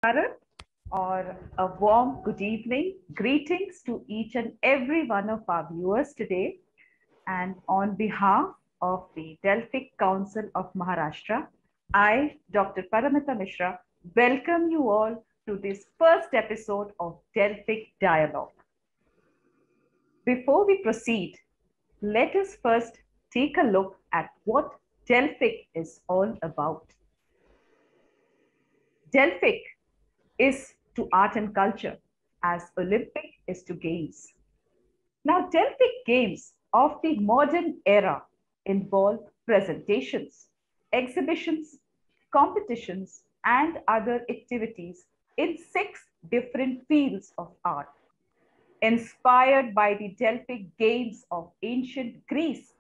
Namaskaram, or a warm good evening. Greetings to each and every one of our viewers today. And on behalf of the Delphic Council of Maharashtra, I, Dr. Paramita Mishra, welcome you all to this first episode of Delphic Dialogue. Before we proceed, let us first take a look at what Delphic is all about. Delphic is to art and culture as Olympic is to games. Now, Delphic games of the modern era involve presentations, exhibitions, competitions, and other activities in 6 different fields of art. Inspired by the Delphic games of ancient Greece,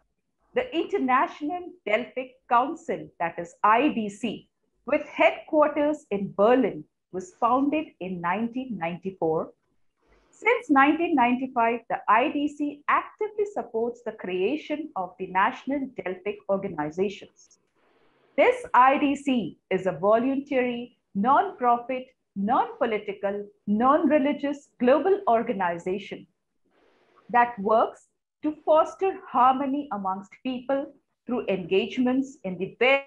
the International Delphic Council, that is IDC, with headquarters in Berlin, was founded in 1994. Since 1995, the IDC actively supports the creation of the national Delphic organizations. This IDC is a voluntary, non-profit, non-political, non-religious global organization that works to foster harmony amongst people through engagements in the various.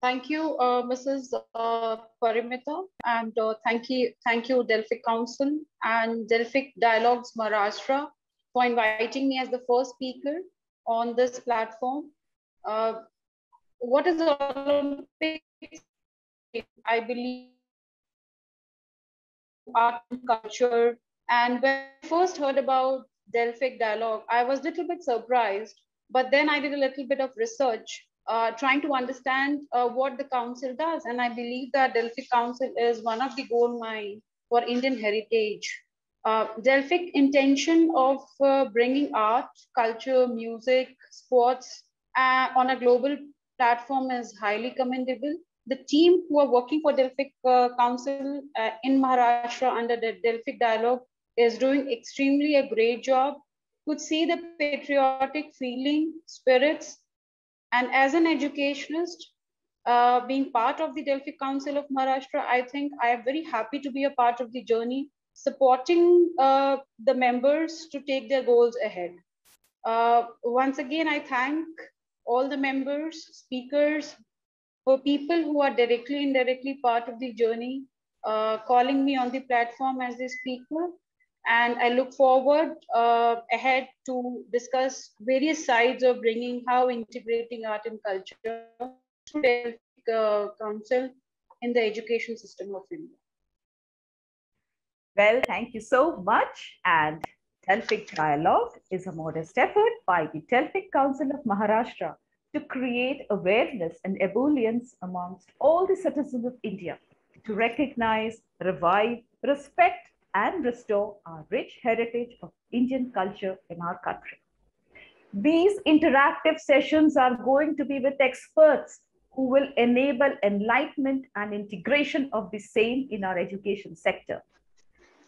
Thank you, Mrs. Parimita, and thank you, Delphic Council and Delphic Dialogues Maharashtra for inviting me as the first speaker on this platform. What is Olympics? I believe art and culture. And when I first heard about Delphic Dialogue, I was a little bit surprised, but then I did a little bit of research trying to understand what the council does. And I believe that Delphic Council is one of the gold mine for Indian heritage. Delphic intention of bringing art, culture, music, sports on a global platform is highly commendable. The team who are working for Delphic Council in Maharashtra under the Delphic Dialogue is doing extremely a great job. Could see the patriotic feeling, spirits, and as an educationist, being part of the Delphic Council of Maharashtra, I think I am very happy to be a part of the journey, supporting the members to take their goals ahead. Once again, I thank all the members, speakers, for people who are directly, indirectly part of the journey, calling me on the platform as a speaker. And I look forward ahead to discuss various sides of bringing how integrating art and culture through Delphic Council in the education system of India. Well, thank you so much. And Delphic Dialogue is a modest effort by the Delphic Council of Maharashtra to create awareness and ebullience amongst all the citizens of India to recognize, revive, respect, and restore our rich heritage of Indian culture in our country. These interactive sessions are going to be with experts who will enable enlightenment and integration of the same in our education sector.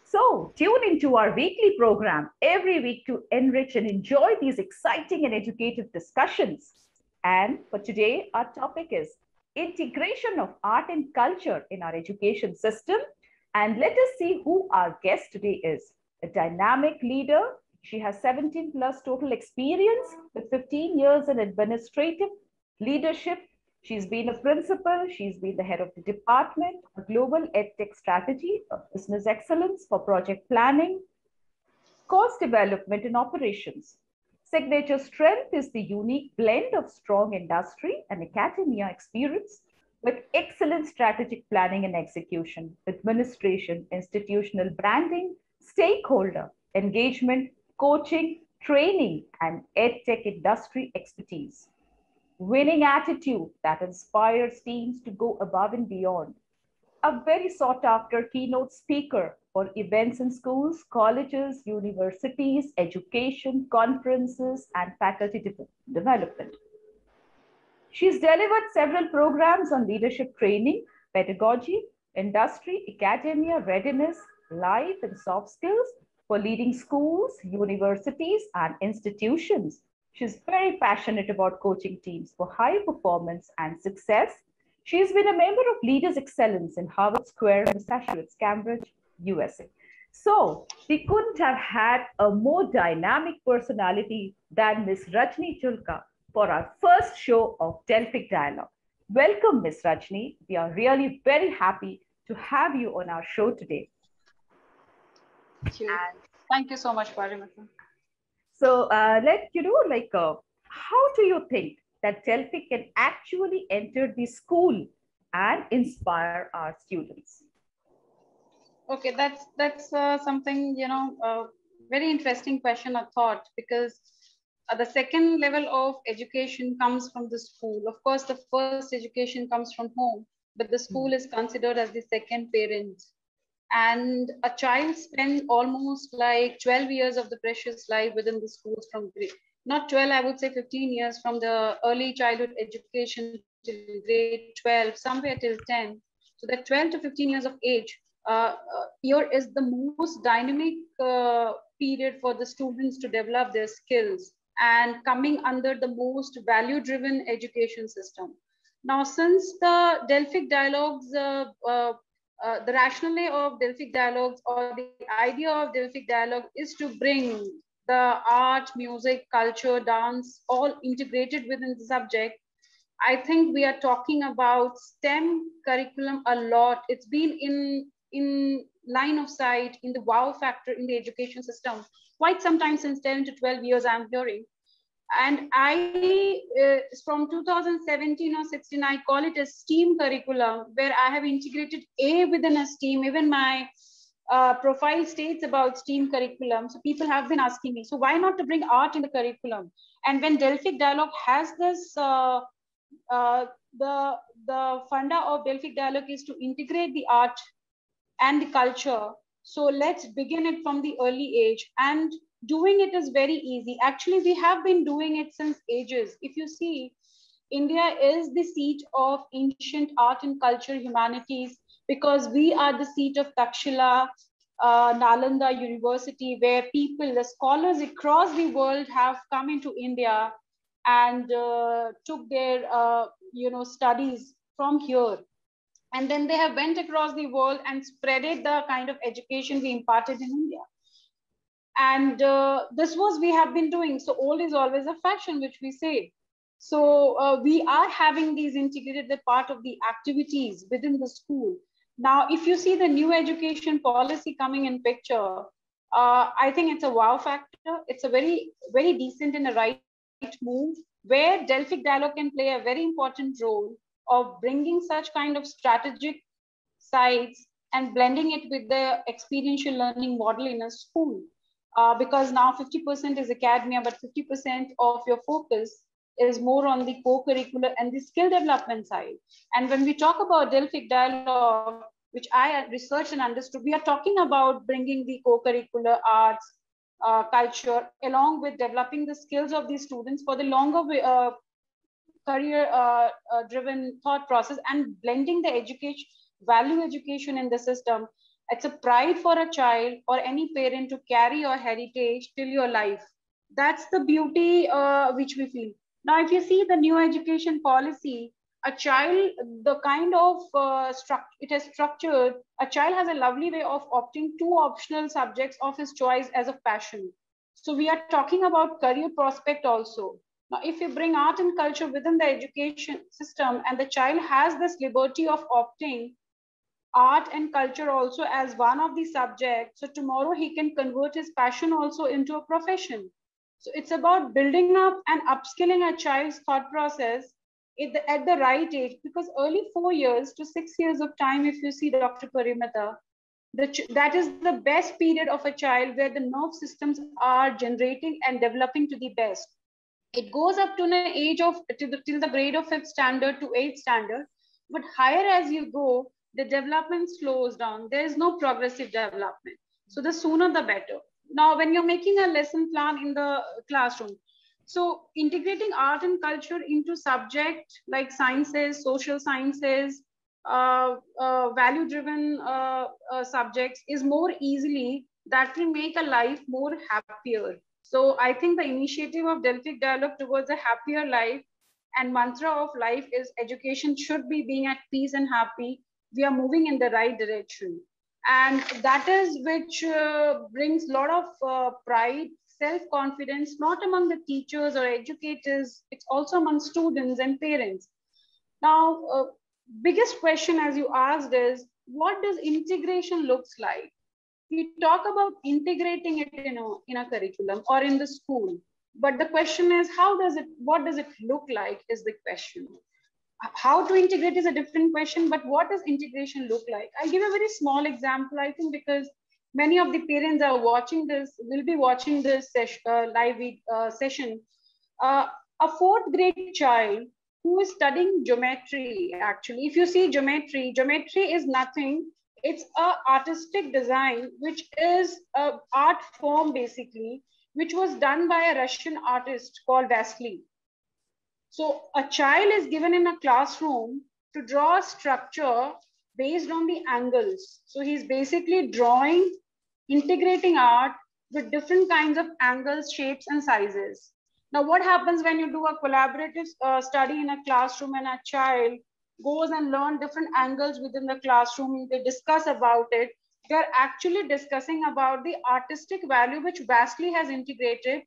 So tune into our weekly program every week to enrich and enjoy these exciting and educative discussions. And for today, our topic is integration of art and culture in our education system. And let us see who our guest today is. A dynamic leader. She has 17 plus total experience with 15 years in administrative leadership. She's been a principal. She's been the head of the department, a global EdTech strategy, business excellence for project planning, course development and operations. Signature strength is the unique blend of strong industry and academia experience with excellent strategic planning and execution, administration, institutional branding, stakeholder engagement, coaching, training, and EdTech industry expertise. Winning attitude that inspires teams to go above and beyond. A very sought after keynote speaker for events in schools, colleges, universities, education, conferences, and faculty development. She's delivered several programs on leadership training, pedagogy, industry, academia, readiness, life, and soft skills for leading schools, universities, and institutions. She's very passionate about coaching teams for high performance and success. She's been a member of Leaders Excellence in Harvard Square, Massachusetts, Cambridge, USA. So we couldn't have had a more dynamic personality than Miss Rajni Jilla for our first show of Delphic Dialogue. Welcome, Miss Rajni. We are really very happy to have you on our show today. Thank you. Thank you so much, Parimata. So how do you think that Delphic can actually enter the school and inspire our students? Okay, that's something, very interesting question or thought, because the second level of education comes from the school. Of course, the first education comes from home, but the school is considered as the second parent. And a child spends almost like 12 years of the precious life within the schools from grade, not 12, I would say 15 years from the early childhood education till grade 12, somewhere till 10. So that 12 to 15 years of age, here is the most dynamic period for the students to develop their skills and coming under the most value-driven education system. Now, since the Delphic Dialogues, the rationale of Delphic Dialogues or the idea of Delphic Dialogue is to bring the art, music, culture, dance, all integrated within the subject. I think we are talking about STEM curriculum a lot. It's been in line of sight, in the wow factor in the education system quite some time, since 10 to 12 years I'm hearing. And I, from 2017 or 16, I call it a STEAM curriculum, where I have integrated A within a STEAM. Even my profile states about STEAM curriculum. So people have been asking me, so why not to bring art in the curriculum? And when Delphic Dialogue has this, the funda of Delphic Dialogue is to integrate the art and the culture. So let's begin it from the early age. And doing it is very easy. Actually, we have been doing it since ages. If you see, India is the seat of ancient art and culture humanities, because we are the seat of Takshila, Nalanda University, where people, the scholars across the world have come into India and took their studies from here. And then they have went across the world and spreaded the kind of education we imparted in India. And this was we have been doing. So old is always a fashion, which we say. So we are having these integrated part of the activities within the school. Now, if you see the new education policy coming in picture, I think it's a wow factor. It's a very, very decent and a right move, where Delphic Dialogue can play a very important role of bringing such kind of strategic sides and blending it with the experiential learning model in a school. Because now 50% is academia, but 50% of your focus is more on the co-curricular and the skill development side. And when we talk about Delphic Dialogue, which I researched and understood, we are talking about bringing the co-curricular arts, culture, along with developing the skills of these students for the longer career-driven thought process, and blending the education, value education in the system. It's a pride for a child or any parent to carry your heritage till your life. That's the beauty which we feel. Now, if you see the new education policy, a child, the kind of it is structured, a child has a lovely way of opting two optional subjects of his choice as a passion. So we are talking about career prospect also. Now, if you bring art and culture within the education system, and the child has this liberty of opting art and culture also as one of the subjects, so tomorrow he can convert his passion also into a profession. So it's about building up and upskilling a child's thought process at the right age, because early 4 years to 6 years of time, if you see Dr. Parimata, that is the best period of a child, where the nerve systems are generating and developing to the best. It goes up to an age of till the grade of 5th standard to 8th standard, but higher as you go, the development slows down. There is no progressive development. So the sooner the better. Now, when you're making a lesson plan in the classroom, so integrating art and culture into subject like sciences, social sciences, value-driven subjects is more easily, that will make a life more happier. So I think the initiative of Delphic Dialogue towards a happier life and mantra of life is education should be being at peace and happy, we are moving in the right direction. And that is which brings a lot of pride, self-confidence, not among the teachers or educators, it's also among students and parents. Now, biggest question as you asked is, what does integration looks like? We talk about integrating it in a curriculum or in the school, but the question is, what does it look like is the question. How to integrate is a different question, but what does integration look like? I'll give a very small example, I think, because many of the parents are watching this, will be watching this live session. A fourth grade child who is studying geometry, actually, if you see geometry is nothing. It's a artistic design, which is a art form basically, which was done by a Russian artist called Vasily. So a child is given in a classroom to draw a structure based on the angles. So he's basically drawing, integrating art with different kinds of angles, shapes, and sizes. Now, what happens when you do a collaborative study in a classroom and a child goes and learn different angles within the classroom, they discuss about it. They're actually discussing about the artistic value which Vasily has integrated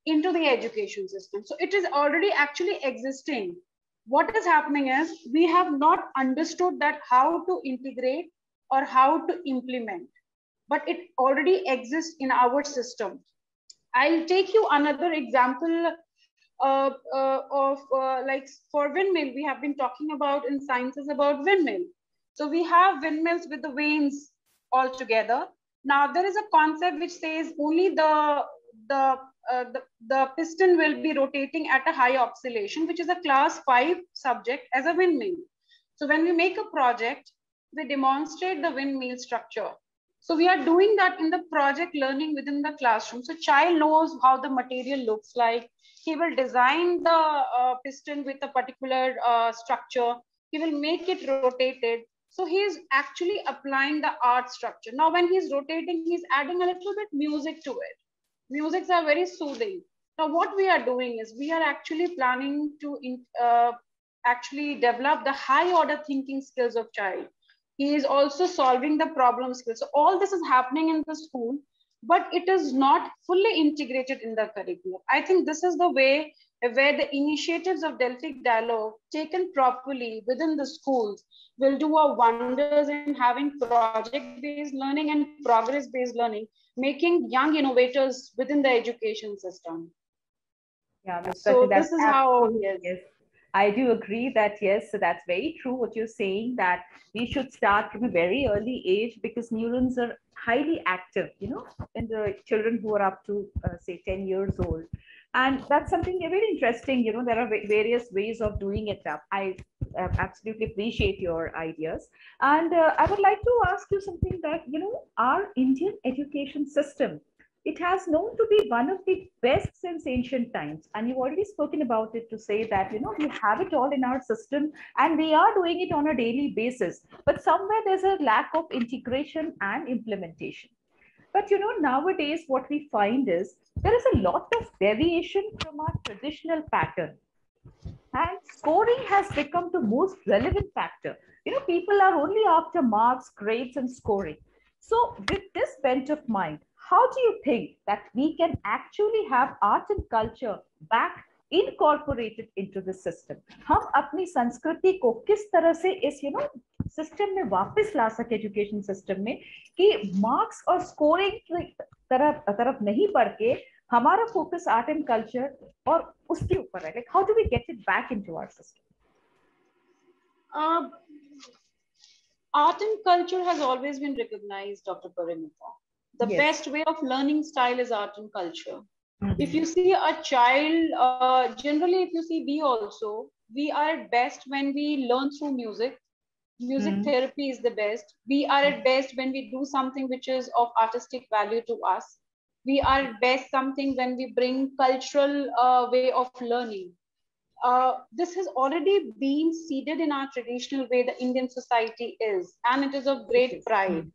into the education system. So it is already actually existing. What is happening is we have not understood that how to integrate or how to implement, but it already exists in our system. I'll take you another example of like for windmill. We have been talking about in sciences about windmill. So we have windmills with the vanes all together. Now there is a concept which says only the piston will be rotating at a high oscillation, which is a class 5 subject as a windmill. So when we make a project, we demonstrate the windmill structure. So we are doing that in the project learning within the classroom. So child knows how the material looks like. He will design the piston with a particular structure. He will make it rotated. So he is actually applying the art structure. Now when he's rotating, he's adding a little bit music to it. Musics are very soothing. Now what we are doing is we are actually planning to actually develop the high order thinking skills of child. He is also solving the problem skills. So all this is happening in the school, but it is not fully integrated in the curriculum. I think this is the way where the initiatives of Delphic Dialogue taken properly within the schools will do a wonders in having project-based learning and progress-based learning, making young innovators within the education system. Yeah, so this is how, yes. I do agree that, yes, so that's very true what you're saying, that we should start from a very early age because neurons are highly active, you know, in the children who are up to, say, 10 years old. And that's something very interesting. You know, there are various ways of doing it up. I absolutely appreciate your ideas. And I would like to ask you something that, you know, our Indian education system, it has known to be one of the best since ancient times. And you've already spoken about it to say that, you know, we have it all in our system and we are doing it on a daily basis. But somewhere there's a lack of integration and implementation. But, you know, nowadays what we find is there is a lot of deviation from our traditional pattern. And scoring has become the most relevant factor. You know, people are only after marks, grades, and scoring. So with this bent of mind, how do you think that we can actually have art and culture back incorporated into the system? हम अपनी संस्कृति को किस तरह से इस system में वापस ला सके, एजुकेशन सिस्टम में, कि मार्क्स और स्कोरिंग की तरफ नहीं बढ़ के हमारा फोकस आर्ट एंड कल्चर और उसके ऊपर है. Like, how do we get it back into our system? Art and culture has always been recognized, Dr. Parimita. The best way of learning style is art and culture. If you see a child, generally if you see we also, we are at best when we learn through music. Music therapy is the best. We are at best when we do something which is of artistic value to us. We are at best something when we bring cultural way of learning. This has already been seeded in our traditional way the Indian society is, and it is of great pride.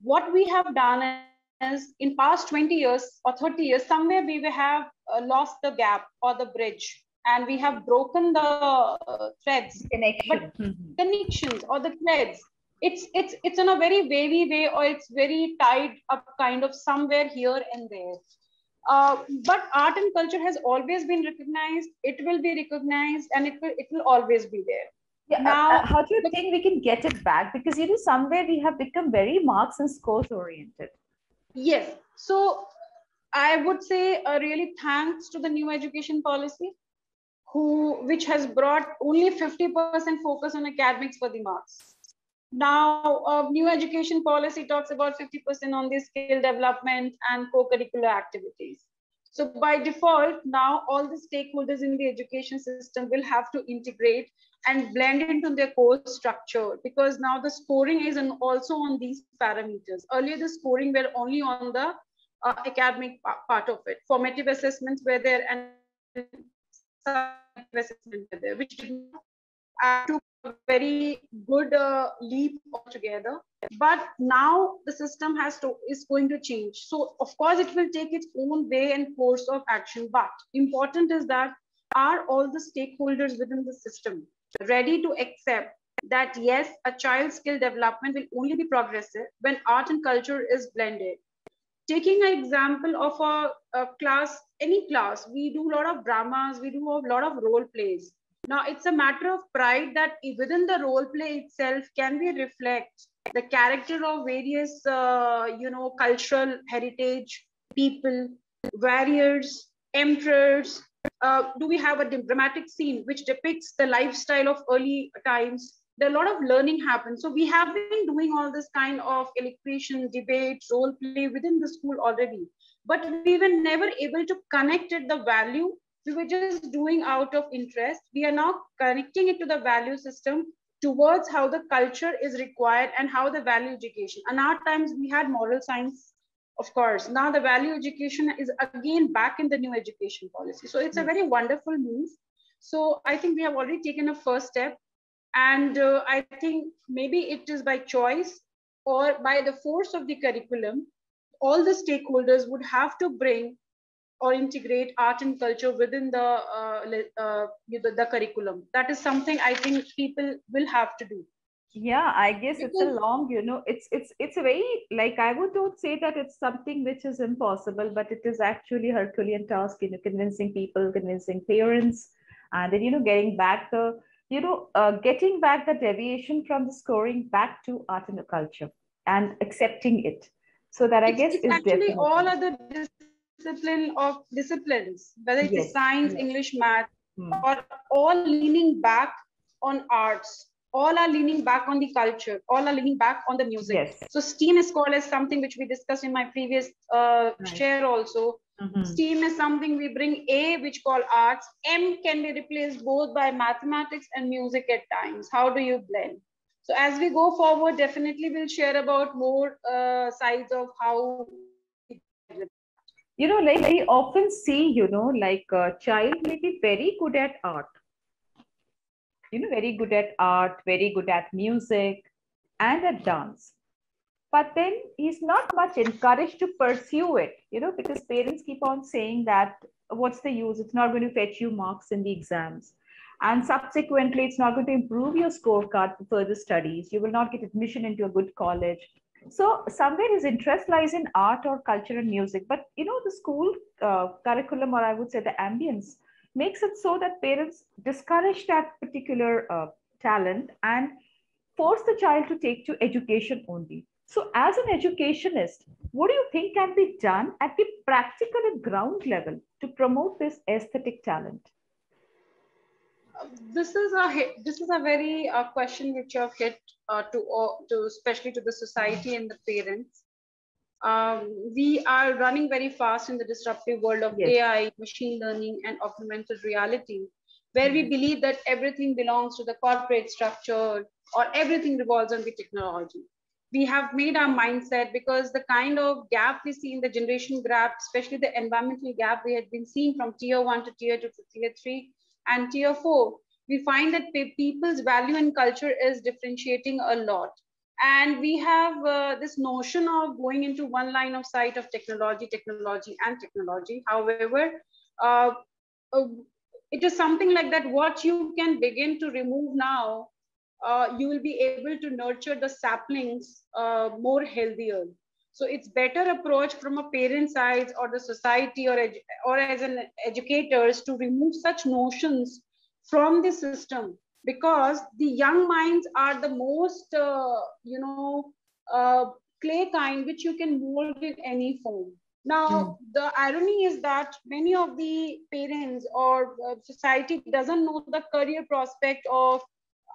What we have done is in past 20 years or 30 years, somewhere we have lost the gap or the bridge. and we have broken the threads, Connection. but connections or the threads, it's in a very wavy way, or it's very tied up kind of somewhere here and there. But art and culture has always been recognized. It will be recognized, and it will always be there. Yeah. Now, How do you think we can get it back? Because somewhere we have become very marks and scores oriented. yes. So I would say really thanks to the new education policy, which has brought only 50% focus on academics for the marks. Now, new education policy talks about 50% on the skill development and co-curricular activities. So by default, now all the stakeholders in the education system will have to integrate and blend into their course structure, because now the scoring is also on these parameters. Earlier, the scoring were only on the academic part of it. Formative assessments were there and assessments were there, which did not add to a very good leap altogether. But now the system is going to change. So of course it will take its own way and course of action. But important is that, are all the stakeholders within the system ready to accept that yes, a child's skill development will only be progressive when art and culture is blended? Taking an example of a class, any class, we do a lot of dramas, we do a lot of role plays. Now it's a matter of pride that within the role play itself, can we reflect the character of various, cultural heritage people, warriors, emperors? Do we have a dramatic scene which depicts the lifestyle of early times? There are a lot of learning happens. So we have been doing all this kind of elocution, debate, role play within the school already, but we were never able to connect it the value. We were just doing out of interest. We are now connecting it to the value system towards how the culture is required and how the value education. And our times we had moral science, of course. Now the value education is again back in the new education policy. So it's a very wonderful move. So I think we have already taken a first step. And I think maybe it is by choice or by the force of the curriculum, all the stakeholders would have to bring or integrate art and culture within the curriculum. That is something I think people will have to do. Yeah, I guess it's a long, it's a very, like, I would not say that it's something which is impossible, but it is actually Herculean task, convincing people, convincing parents, and then, getting back getting back the deviation from the scoring back to art and culture and accepting it. So that I guess it's is actually definitely all other disciplines, whether it is science, English, math, or all leaning back on arts. All are leaning back on the culture, all are leaning back on the music. Yes. So STEAM is called as something which we discussed in my previous share also. STEAM is something we bring A, which call arts. M can be replaced both by mathematics and music at times. How do you blend? So as we go forward, definitely we'll share about more sides of how. Like we often see, like a child may be very good at art. Very good at art, very good at music and at dance. But then he's not much encouraged to pursue it, because parents keep on saying that, what's the use? It's not going to fetch you marks in the exams. And subsequently, it's not going to improve your scorecard for further studies. You will not get admission into a good college. So somewhere his interest lies in art or culture and music. But, the school curriculum, or I would say the ambience, makes it so that parents discourage that particular talent and force the child to take to education only. So as an educationist, what do you think can be done at the practical and ground level to promote this aesthetic talent? This is a very question which you have hit to especially to the society and the parents. We are running very fast in the disruptive world of AI, machine learning, and augmented reality, where we believe that everything belongs to the corporate structure or everything revolves on the technology. We have made our mindset, because the kind of gap we see in the generation gap, especially the environmental gap we had been seeing from tier 1 to tier 2 to tier 3 and tier 4, we find that people's value and culture is differentiating a lot. And we have this notion of going into one line of sight of technology. However, it is something like that. What you can begin to remove now, you will be able to nurture the saplings more healthier. So it's better approach from a parent side or the society or as an educators to remove such notions from the system, because the young minds are the most uh, clay kind which you can mold in any form. Now, the irony is that many of the parents or society doesn't know the career prospect of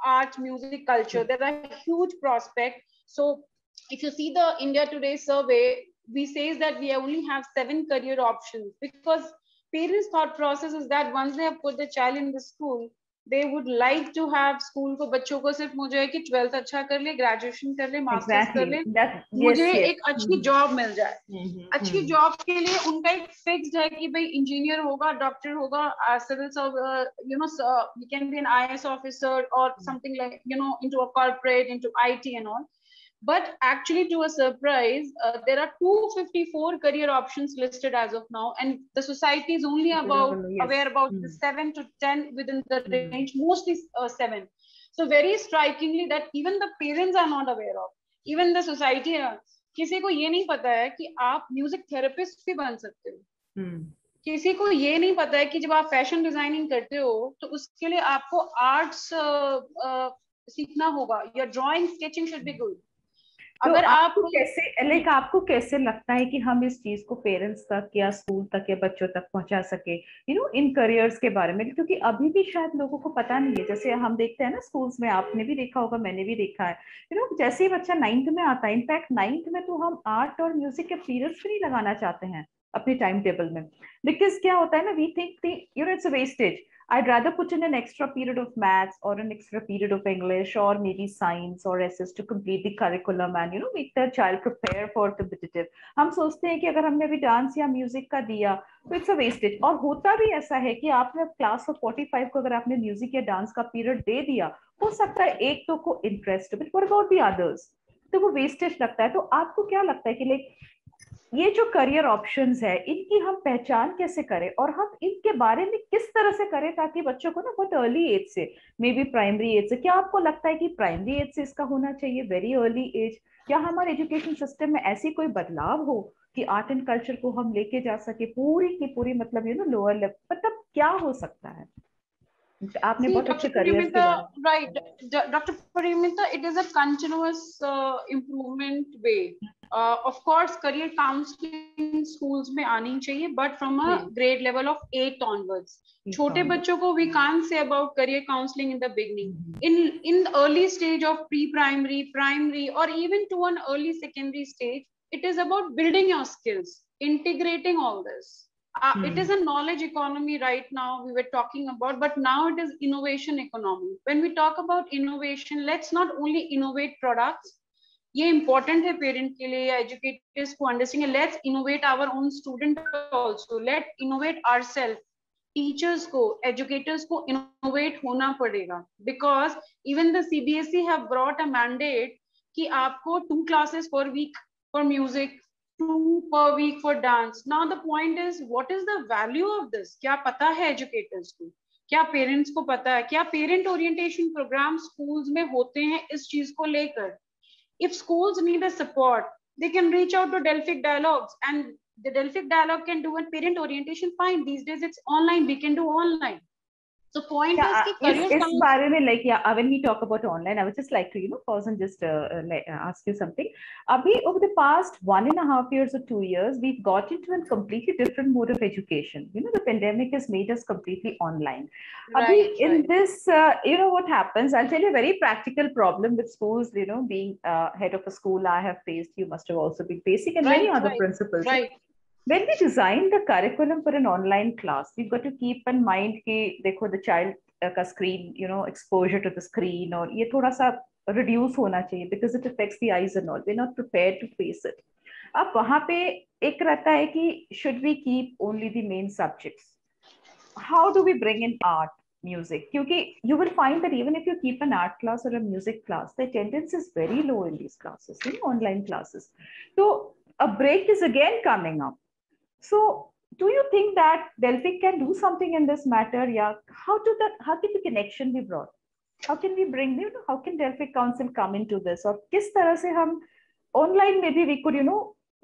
art, music, culture. There are huge prospects. So if you see the India Today survey, we say that we only have 7 career options, because parents' thought process is that once they have put the child in the school, they would like to have school को बच्चों को सिर्फ मुझे है कि 12th अच्छा कर ले, graduation कर ले, masters कर ले, मुझे एक अच्छी job मिल जाए. अच्छी job के लिए उनका एक fixed है कि भाई engineer होगा, doctor होगा, civil you can be an IS officer or something like, into a corporate, into IT and all. But actually, to a surprise, there are 254 career options listed as of now, and the society is only aware about the 7 to 10 within the range, mostly 7. So very strikingly that even the parents are not aware of, even the society. किसी को ये नहीं पता है कि आप music therapist भी बन सकते हो. किसी को ये नहीं पता है कि जब आप फैशन डिजाइनिंग करते हो तो उसके लिए आपको आर्ट्स सीखना होगा, या drawing sketching should be good. अगर आपको कैसे आपको कैसे लगता है कि हम इस चीज को पेरेंट्स तक या स्कूल तक या बच्चों तक पहुंचा सके, इन करियर्स के बारे में, क्योंकि अभी भी शायद लोगों को पता नहीं है. जैसे हम देखते हैं ना स्कूल्स में, आपने भी देखा होगा, मैंने भी देखा है, जैसे ही बच्चा 9th में आता है, इनफैक्ट 9th में तो हम आर्ट और म्यूजिक के पीरियड्स भी नहीं लगाना चाहते हैं अपने टाइम टेबल में, बिकॉज क्या होता है ना, we think it's a wastage. I'd rather put in an extra period of maths or an extra period of English or maybe science or SS to complete the curriculum and make the child prepare for competitive. हम सोचते हैं कि अगर हमने अभी dance या music का दिया तो इट्स अ वेस्टेज. और होता भी ऐसा है कि आपने क्लास ऑफ 45 को अगर आपने म्यूजिक या डांस का पीरियड दे दिया, हो सकता है एक तो को interest, but what about the others, तो वो वेस्टेज लगता है. तो आपको क्या लगता है कि लाइक ये जो करियर ऑप्शंस है, इनकी हम पहचान कैसे करें और हम इनके बारे में किस तरह से करें ताकि बच्चों को ना बहुत अर्ली एज से, मे बी प्राइमरी एज से, क्या आपको लगता है कि प्राइमरी एज से इसका होना चाहिए, वेरी अर्ली एज, या हमारे एजुकेशन सिस्टम में ऐसी कोई बदलाव हो कि आर्ट एंड कल्चर को हम लेके जा सके पूरी की पूरी, मतलब लोअर लेवल, मतलब क्या हो सकता है? आपने बहुत अच्छे करियर के बारे में. राइट डॉक्टर परिमिता, it is a continuous improvement way. Of course, career counseling schools में आनी चाहिए, but from a grade level of 8 onwards. छोटे बच्चों को we can't say about career counseling in the beginning. In the early stage of pre-primary, primary, or even to an early secondary stage, it is about building your skills, integrating all this. It is a knowledge economy right now we were talking about, but now it is innovation economy. When we talk about innovation, let's not only innovate products. ये important है parent के लिए या educators को understand. Let's innovate our own student also. Let's innovate ourselves. Teachers को, educators को innovate होना पड़ेगा, because even the CBSE have brought a mandate कि आपको 2 classes per week for music, 2 per week for dance. Now the point is, what is the value of this? क्या पता है educators को? क्या parents को पता है? क्या parent orientation program schools में होते हैं इस चीज को लेकर? If schools need a support, they can reach out to Delphic Dialogues, and the Delphic Dialogue can do a parent orientation. Fine, these days it's online, we can do online. So point is कि career इस बारे में like when we talk about online, I would just like to pause and just ask you something. Abhi over the past 1.5 years or 2 years, we've got into a completely different mode of education. The pandemic has made us completely online. Abhi in this, what happens? I'll tell you a very practical problem with schools. Being head of a school, I have faced. You must have also been facing, and many other principals. Right. When we design the curriculum for an online class, we've got to keep in mind कि देखो the child का screen, exposure to the screen, और ये थोड़ा सा reduce होना चाहिए because it affects the eyes and all. We're not prepared to face it. अब वहाँ पे एक रहता है कि should we keep only the main subjects? How do we bring in art, music? क्योंकि you will find that even if you keep an art class or a music class, the attendance is very low in these classes, online classes. So a break is again coming up. So do you think that Delphic can do something in this matter? Yeah. How can the connection be brought? How can we bring, how can Delphic Council come into this? Or किस तरह से हम online maybe we could,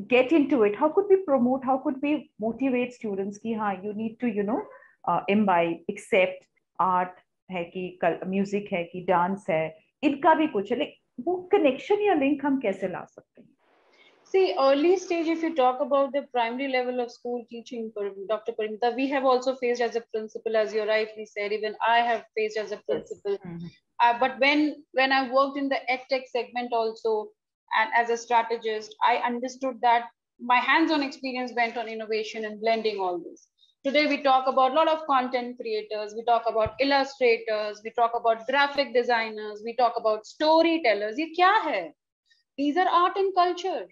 get into it. How could we promote? How could we motivate students कि हाँ, you need to, imbibe, accept art है कि music है कि dance है, इनका भी कुछ है. Like वो connection या link हम कैसे ला सकते हैं? See, early stage, if you talk about the primary level of school teaching, Dr. Parimita, we have also faced as a principal, as you rightly said, even I have faced as a principal. Yes. Mm-hmm. But when I worked in the EdTech segment also, and as a strategist, I understood that my hands-on experience went on innovation and blending all this. Today, we talk about a lot of content creators, we talk about illustrators, we talk about graphic designers, we talk about storytellers. Ye kya hai? These are art and culture.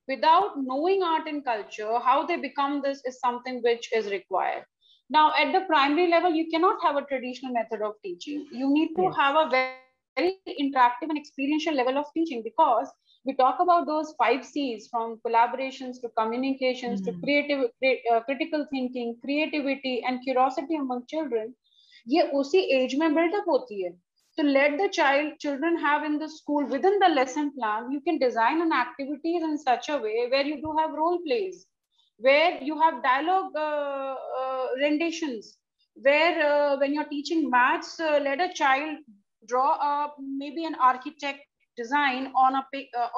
Without knowing art and culture, how they become this is something which is required. Now, at the primary level, you cannot have a traditional method of teaching. You need to have a very interactive and experiential level of teaching, because we talk about those 5 C's, from collaborations to communications to critical thinking, creativity and curiosity among children. ये उसी age में build up होती है. So let the children have in the school, within the lesson plan, you can design an activities in such a way where you do have role plays, where you have dialogue renditions, where when you're teaching maths, let a child draw maybe an architect design on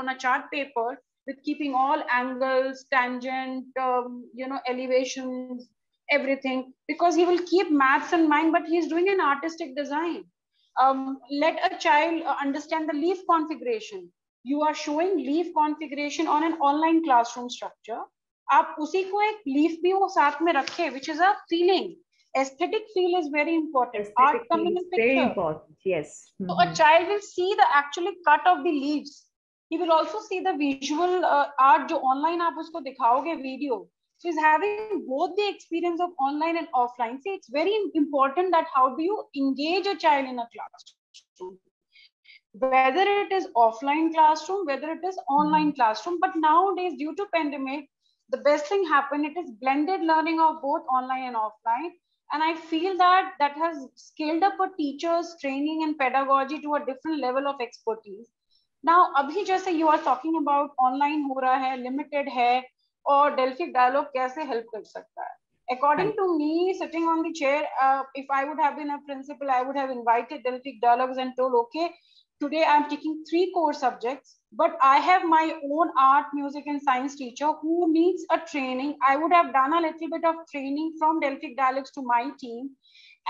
a chart paper with keeping all angles, tangent, elevations, everything, because he will keep maths in mind, but he's doing an artistic design. Let a child understand the leaf configuration. You are showing leaf configuration on an online classroom structure. आप उसी को एक leaf भी वो साथ में रखे, which is a feeling. Aesthetic feel is very important. Art coming in picture. Very important, yes. So a child will see the actually cut of the leaves. He will also see the visual art जो online आप उसको दिखाओगे video. So he's having both the experience of online and offline. See, it's very important that how do you engage a child in a classroom, whether it is offline classroom, whether it is online classroom. But nowadays, due to pandemic, the best thing happened, it is blended learning of both online and offline. And I feel that that has scaled up a teacher's training and pedagogy to a different level of expertise. Now, abhi jaise you are talking about online ho raha hai, limited hai, or Delphic Dialogue कैसे help कर सकता है? According to me, sitting on the chair, if I would have been a principal, I would have invited Delphic Dialogues and told, okay, today I'm taking 3 core subjects, but I have my own art, music and science teacher who needs a training. I would have done a little bit of training from Delphic Dialogues to my team.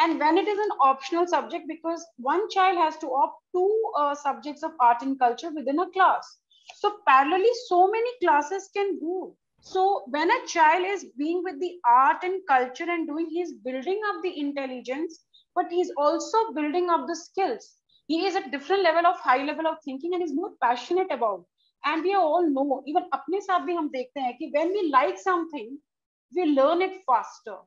And when it is an optional subject, because one child has to opt 2 subjects of art and culture within a class. So parallelly, so many classes can go. So when a child is being with the art and culture and doing, he's building up the intelligence, but he's also building up the skills. He is at different level of high level of thinking and is more passionate about. And we all know, even अपने साथ भी हम देखते हैं कि when we like something, we learn it faster.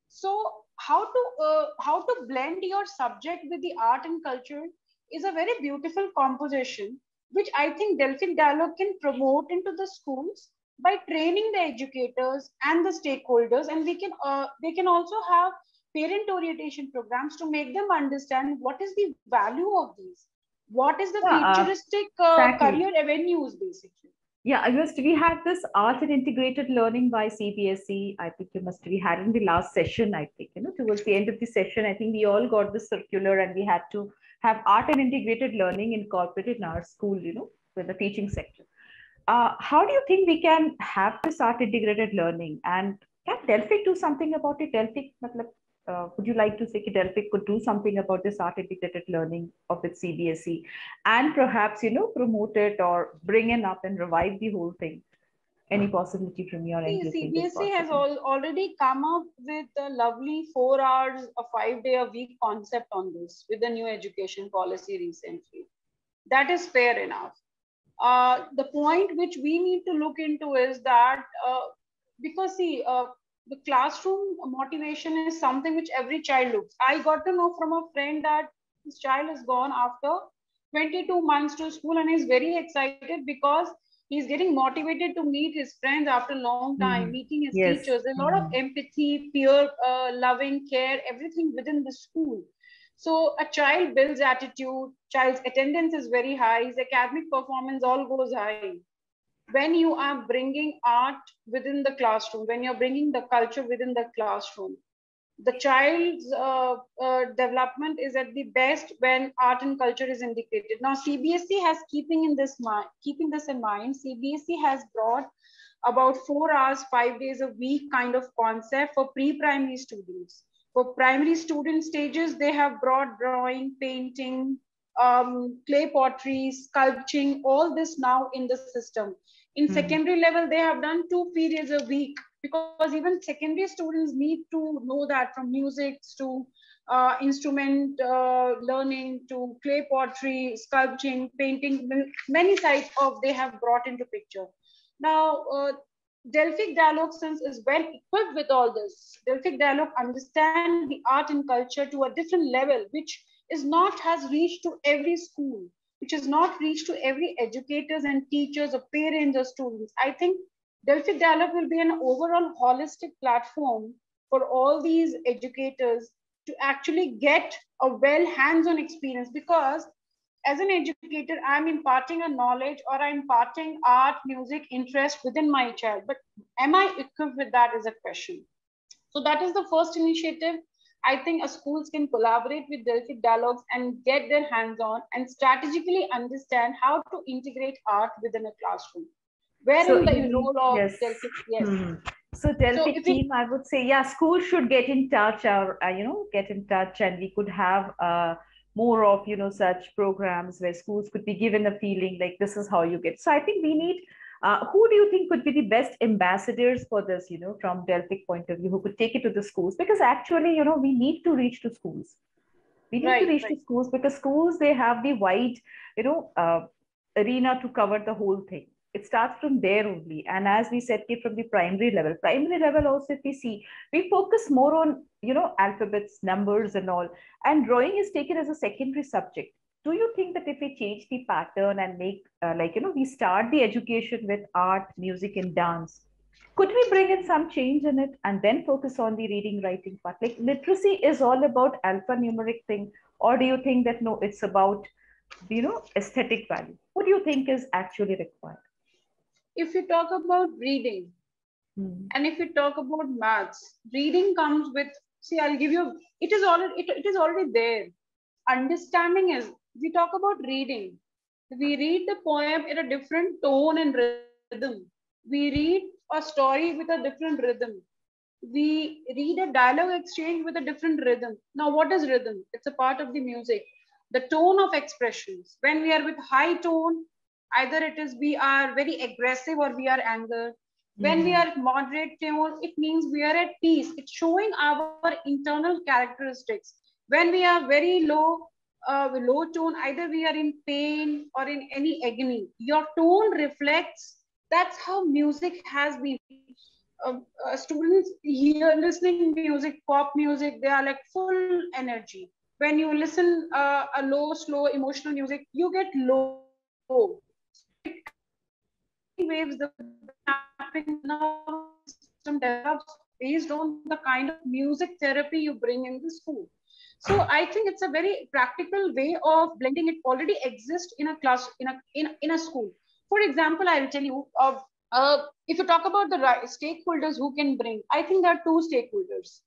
So how to blend your subject with the art and culture is a very beautiful composition, which I think Delphic Dialogue can promote into the schools by training the educators and the stakeholders. And they can also have parent orientation programs to make them understand what is the value of these, what is the futuristic career avenues basically. Yeah, we had this art and integrated learning by CBSE. I think we had in the last session, I think, towards the end of the session, I think we all got the circular and we had to have art and integrated learning incorporated in our school, with the teaching sector. How do you think we can have this art integrated learning, and can Delphic do something about it? Delphic, would you like to say that Delphic could do something about this art integrated learning of its CBSE and perhaps, promote it or bring it up and revive the whole thing? Any possibility from your end? CBSE has already come up with a lovely 4 hours, a 5-day-a-week concept on this with the new education policy recently. That is fair enough. The point which we need to look into is that because see, the classroom motivation is something which every child looks. I got to know from a friend that his child has gone after 22 months to school and is very excited because He's getting motivated to meet his friends after a long time, meeting his Yes. teachers. There's a lot of empathy, peer loving, care, everything within the school. So a child builds attitude, child's attendance is very high, his academic performance all goes high. When you are bringing art within the classroom, when you're bringing the culture within the classroom, the child's development is at the best when art and culture is indicated. Now, CBSE has keeping this in mind. CBSE has brought about 4 hours, 5 days a week kind of concept for pre-primary students. For primary student stages, they have brought drawing, painting, clay pottery, sculpting, all this now in the system. In secondary level, they have done 2 periods a week, because even secondary students need to know that, from music to instrument learning to clay pottery, sculpting, painting, many sides of they have brought into picture. Now, Delphic Dialogue Sense is well equipped with all this. Delphic Dialogue understand the art and culture to a different level, which is not has reached to every school, which is not reached to every educators and teachers or parents or students. I think Delphic Dialogue will be an overall holistic platform for all these educators to actually get a well hands-on experience, because as an educator, I'm imparting a knowledge or I'm imparting art, music, interest within my child. But am I equipped with that is a question. So that is the first initiative. I think schools can collaborate with Delphic Dialogues and get their hands on and strategically understand how to integrate art within a classroom. Wherein the role of yes. Delphic, yes. So Delphic So team, I would say, yeah, schools should get in touch, or get in touch, and we could have more of such programs where schools could be given a feeling like this is how you get. So I think we need. Who do you think could be the best ambassadors for this? From Delphic point of view, who could take it to the schools? Because actually, we need to reach to schools. We need to right, reach to schools, because schools, they have the wide, you know, uh, arena to cover the whole thing. It starts from there only. And as we said, from the primary level also, if we see, we focus more on, alphabets, numbers and all. And drawing is taken as a secondary subject. Do you think that if we change the pattern and make, we start the education with art, music and dance, could we bring in some change in it and then focus on the reading writing part? Like literacy is all about alphanumeric thing, or do you think that no, it's about aesthetic value? What do you think is actually required? if you talk about reading and if you talk about maths, reading comes with, see, I'll give you, it is already there. Understanding is, we talk about reading. We read the poem in a different tone and rhythm. We read a story with a different rhythm. We read a dialogue exchange with a different rhythm. Now, what is rhythm? It's a part of the music. The tone of expressions. When we are with high tone, either it is we are very aggressive or we are anger. When we are moderate tone, it means we are at peace. It's showing our internal characteristics. When we are very low tone, either we are in pain or in any agony. Your tone reflects. That's how music has been. Students here listening music, pop music, they are like full energy. When you listen a low, slow, emotional music, you get low. Waves, the mapping system develops based on the kind of music therapy you bring in the school. So I think it's a very practical way of blending. It already exists in a class, in a school. For example, I'll tell you, if you talk about the stakeholders who can bring, I think there are two stakeholders.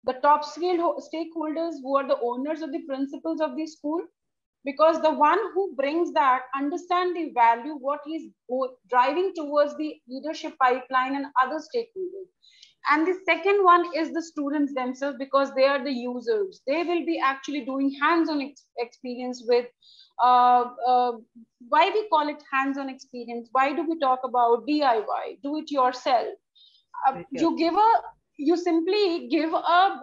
The top scale stakeholders who are the owners of the principles of the school, because the one who brings that understand the value, what he's driving towards the leadership pipeline and other stakeholders. And the second one is the students themselves, because they are the users. They will be actually doing hands-on experience with, why we call it hands-on experience? Why do we talk about DIY, do it yourself? You simply give a,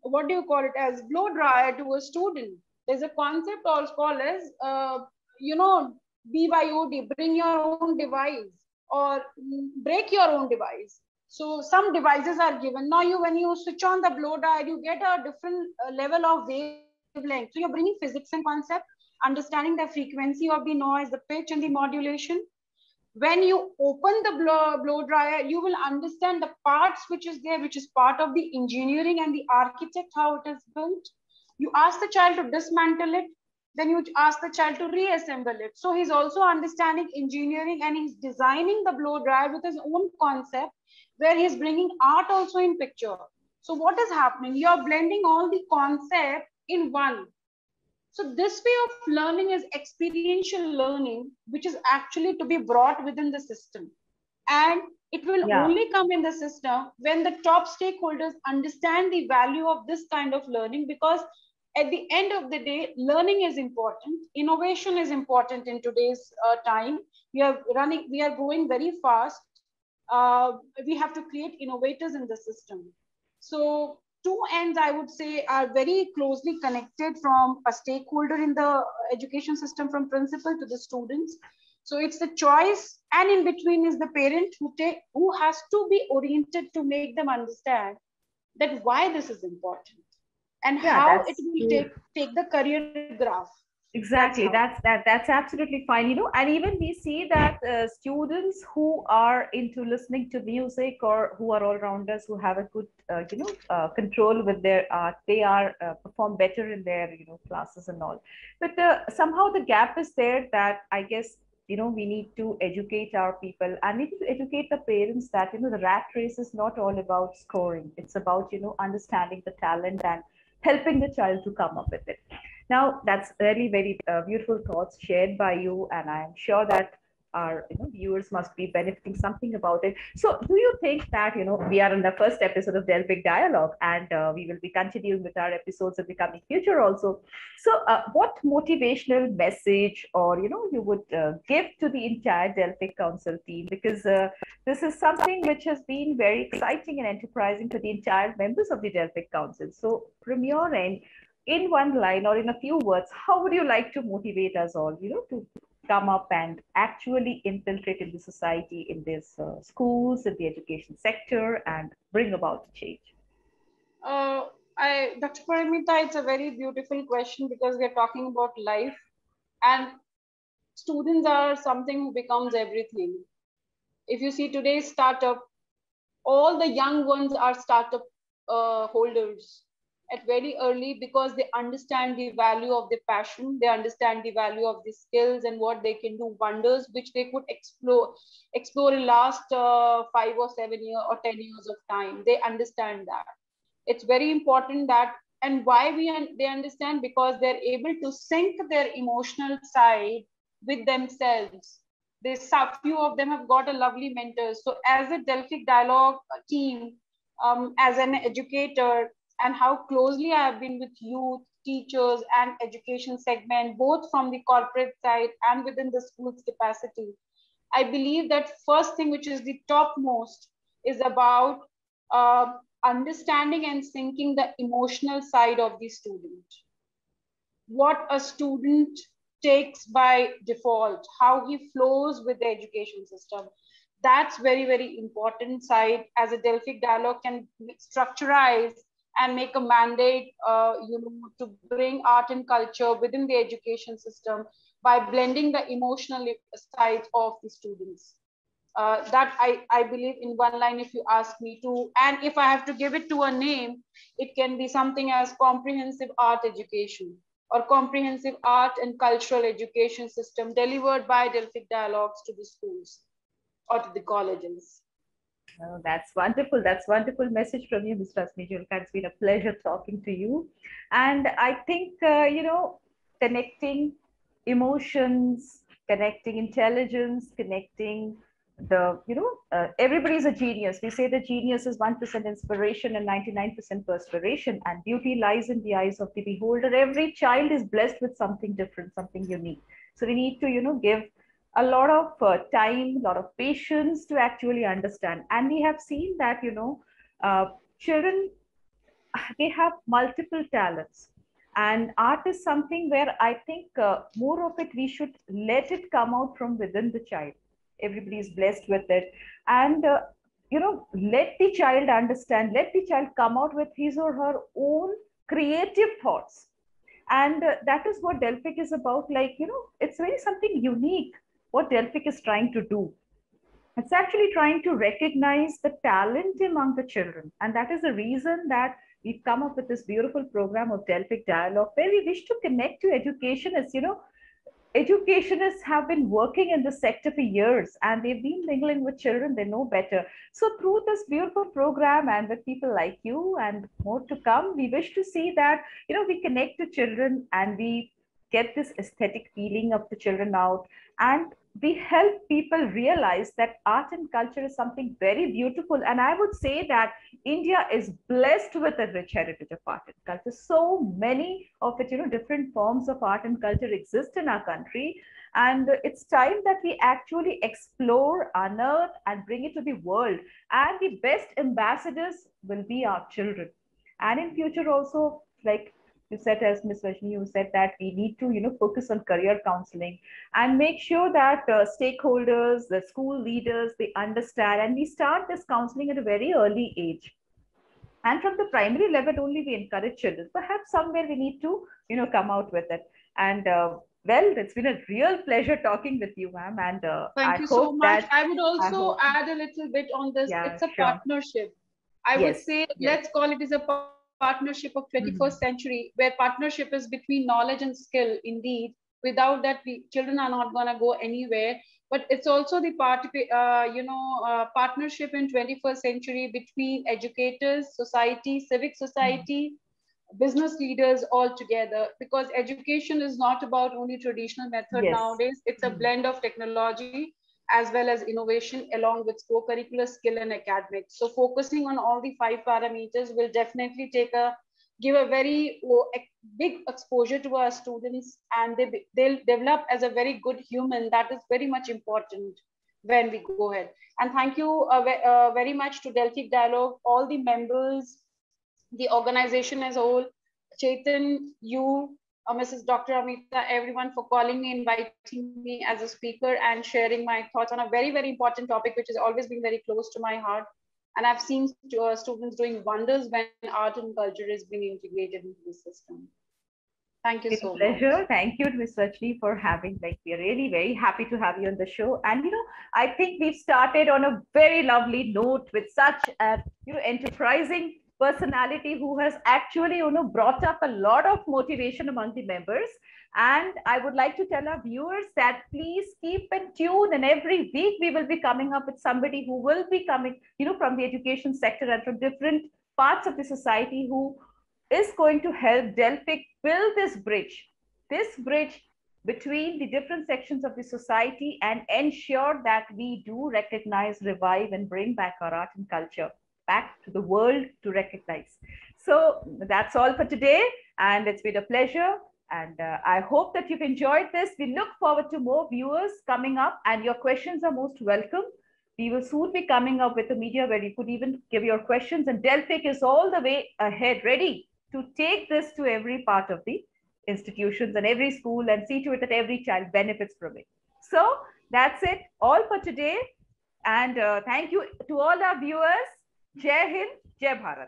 what do you call it, as blow dryer to a student. There's a concept also called as, BYOD, bring your own device or break your own device. So some devices are given. Now when you switch on the blow dryer, you get a different level of wavelength. So you're bringing physics and concept. understanding the frequency of the noise, the pitch and the modulation. When you open the blow dryer, you will understand the parts which is there, which is part of the engineering and the architect, how it is built. You ask the child to dismantle it, then you ask the child to reassemble it. So he's also understanding engineering, and he's designing the blow dryer with his own concept, where he's bringing art also in picture. So what is happening? You're blending all the concept in one. So this way of learning is experiential learning, which is actually to be brought within the system. And it will only come in the system when the top stakeholders understand the value of this kind of learning, because at the end of the day, learning is important. Innovation is important in today's time. We are growing very fast. We have to create innovators in the system. So two ends, I would say, are very closely connected from a stakeholder in the education system, from principal to the students. So it's the choice, and in between is the parent who has to be oriented to make them understand that why this is important and how it will take the career graph. Exactly. That's absolutely fine. You know, and even we see that students who are into listening to music, or who are all rounders, who have a good, control with their art, they are perform better in their, classes and all. But somehow the gap is there, that I guess, we need to educate our people, and we need to educate the parents that, the rat race is not all about scoring. It's about, understanding the talent and helping the child to come up with it. Now, that's really very beautiful thoughts shared by you, and I'm sure that our viewers must be benefiting something about it. So, do you think that we are in the first episode of Delphic Dialogue, and we will be continuing with our episodes in the coming future also? So, what motivational message, or you would give to the entire Delphic Council team, because this is something which has been very exciting and enterprising for the entire members of the Delphic Council. So, from your end, in one line or in a few words, how would you like to motivate us all, to come up and actually infiltrate in the society, in these schools, in the education sector, and bring about change? Dr. Paramita, it's a very beautiful question, because we're talking about life, and students are something who becomes everything. If you see today's startup, all the young ones are startup holders at very early, because they understand the value of the passion, they understand the value of the skills, and what they can do wonders, which they could explore in last 5 or 7 years or 10 years of time. They understand that. It's very important that, and why they understand, because they're able to sync their emotional side with themselves. Few of them have got a lovely mentor. So as a Delphic Dialogue team, as an educator, and how closely I have been with youth, teachers, and education segment, both from the corporate side and within the school's capacity, I believe that first thing, which is the topmost, is about understanding and syncing the emotional side of the student. What a student takes by default, how he flows with the education system. That's very, very important side, as a Delphic Dialogue can structurize and make a mandate, to bring art and culture within the education system by blending the emotional sides of the students. That I believe, in one line, if you ask me to, and if I have to give it to a name, it can be something as comprehensive art education, or comprehensive art and cultural education system delivered by Delphic Dialogues to the schools or to the colleges. Oh, that's wonderful. That's wonderful message from you, Ms. Rajni Jilla. It's been a pleasure talking to you. And I think, connecting emotions, connecting intelligence, connecting everybody's a genius. We say that genius is 1% inspiration and 99% perspiration, and beauty lies in the eyes of the beholder. Every child is blessed with something different, something unique. So we need to, give a lot of time, a lot of patience to actually understand. And we have seen that, children, they have multiple talents. And art is something where I think more of it, we should let it come out from within the child. Everybody is blessed with it. And, let the child understand, let the child come out with his or her own creative thoughts. And that is what Delphic is about. Like, it's very something unique what Delphic is trying to do. It's actually trying to recognize the talent among the children. And that is the reason that we've come up with this beautiful program of Delphic Dialogue, where we wish to connect to education as, educationists have been working in this sector for years and they've been mingling with children, they know better. So through this beautiful program and with people like you and more to come, we wish to see that, we connect to children and we get this aesthetic feeling of the children out, and we help people realize that art and culture is something very beautiful. And I would say that India is blessed with a rich heritage of art and culture. So many of it, different forms of art and culture exist in our country. And it's time that we actually explore, unearth, and bring it to the world. And the best ambassadors will be our children. And in future also, like you said, as Ms. Rajni, you said that we need to, focus on career counseling and make sure that stakeholders, the school leaders, they understand, and we start this counseling at a very early age. And from the primary level only, we encourage children. Perhaps somewhere we need to, come out with it. And well, it's been a real pleasure talking with you, ma'am. And Thank I you so hope much. that I would also add a little bit on this. yeah, It's a sure. partnership. I would Yes, say, yes. let's call it as a partnership of 21st century, where partnership is between knowledge and skill. Indeed, without that, children are not going to go anywhere. But it's also the partnership in 21st century between educators, society, civic society, business leaders all together, because education is not about only traditional method Yes. nowadays. It's a blend of technology as well as innovation along with co-curricular skill and academics. So focusing on all the 5 parameters will definitely give a very big exposure to our students, and they'll develop as a very good human. That is very much important when we go ahead. And thank you very much to Delphic Dialogue, all the members, the organization as a whole, Chetan, you, Mrs. Dr. Amita, everyone for calling me, inviting me as a speaker and sharing my thoughts on a very, very important topic, which has always been very close to my heart. And I've seen students doing wonders when art and culture is being integrated into the system. Thank you so much. Pleasure. Thank you, Ms. Rajni, for having, we're really very happy to have you on the show. And, I think we've started on a very lovely note with such a, enterprising personality who has actually, brought up a lot of motivation among the members. And I would like to tell our viewers that please keep in tune, and every week we will be coming up with somebody who will be coming, from the education sector and from different parts of the society who is going to help Delphic build this bridge between the different sections of the society and ensure that we do recognize, revive, and bring back our art and culture back to the world to recognize. So that's all for today, and it's been a pleasure. And I hope that you've enjoyed this. We look forward to more viewers coming up, and your questions are most welcome. We will soon be coming up with a media where you could even give your questions, and Delphic is all the way ahead, ready to take this to every part of the institutions and every school and see to it that every child benefits from it. So that's it all for today. And thank you to all our viewers. Jai Hind, Jai Bharat.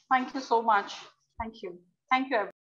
Thank you so much. Thank you. Thank you, everyone.